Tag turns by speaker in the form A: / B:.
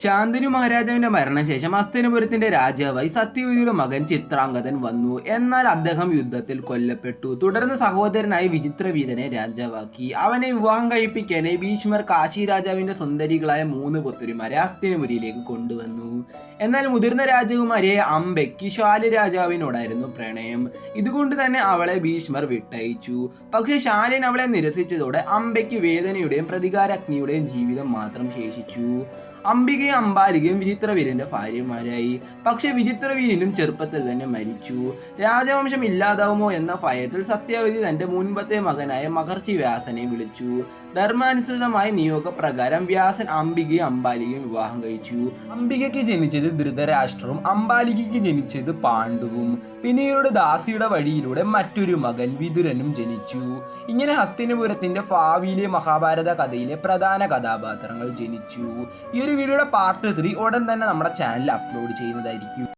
A: ശാന്തനു മഹാരാജാവിന്റെ മരണശേഷം ഹസ്തിനപുരത്തിന്റെ രാജാവായി സത്യവതിയുടെ മകൻ ചിത്രാംഗതൻ വന്നു. എന്നാൽ അദ്ദേഹം യുദ്ധത്തിൽ കൊല്ലപ്പെട്ടു. തുടർന്ന് സഹോദരനായ വിചിത്രവീരനെ രാജാവാക്കി. അവനെ വിവാഹം കഴിപ്പിക്കാനായി ഭീഷ്മർ കാശി രാജാവിന്റെ സുന്ദരികളായ 3 പുത്രിമാരെ ഹസ്തിനപുരിയിലേക്ക് കൊണ്ടുവന്നു. എന്നാൽ മുതിർന്ന രാജകുമാരിയെ അംബയ്ക്ക് ശാല്യ രാജാവിനോടായിരുന്നു പ്രണയം. ഇതുകൊണ്ട് തന്നെ അവളെ ഭീഷ്മർ വിട്ടയച്ചു. പക്ഷെ ശാല്യൻ അവളെ നിരസിച്ചതോടെ അംബയ്ക്ക് വേദനയുടെയും പ്രതികാരാഗ്നിയുടെയും ജീവിതം മാത്രം ശേഷിച്ചു. അംബികയും അംബാലികയും വിചിത്രവീരന്റെ ഭാര്യമാരായി. പക്ഷെ വിചിത്രവീരനും ചെറുപ്പത്തിൽ തന്നെ മരിച്ചു. രാജവംശം ഇല്ലാതാവുമോ എന്ന ഭയത്തിൽ സത്യവതി തന്റെ മുൻപത്തെ മകനായ മഹർഷി വ്യാസനെ വിളിച്ചു. ധർമാനുസൃതമായ നിയോഗപ്രകാരം വ്യാസൻ അംബികയും അംബാലികയും വിവാഹം കഴിച്ചു. അംബികയ്ക്ക് ജനിച്ചത് ധൃതരാഷ്ട്രവും അംബാലികയ്ക്ക് ജനിച്ചത് പാണ്ഡുവും. പിന്നീട് ദാസിയുടെ വഴിയിലൂടെ മറ്റൊരു മകൻ വിതുരനും ജനിച്ചു. ഇങ്ങനെ ഹസ്തിനപുരത്തിന്റെ ഭാവിയിലെ മഹാഭാരത കഥയിലെ പ്രധാന കഥാപാത്രങ്ങൾ ജനിച്ചു. ഈ ഒരു വീഡിയോയുടെ പാർട്ട് 3 ഉടൻ തന്നെ നമ്മുടെ ചാനലിൽ അപ്ലോഡ് ചെയ്യുന്നതായിരിക്കും.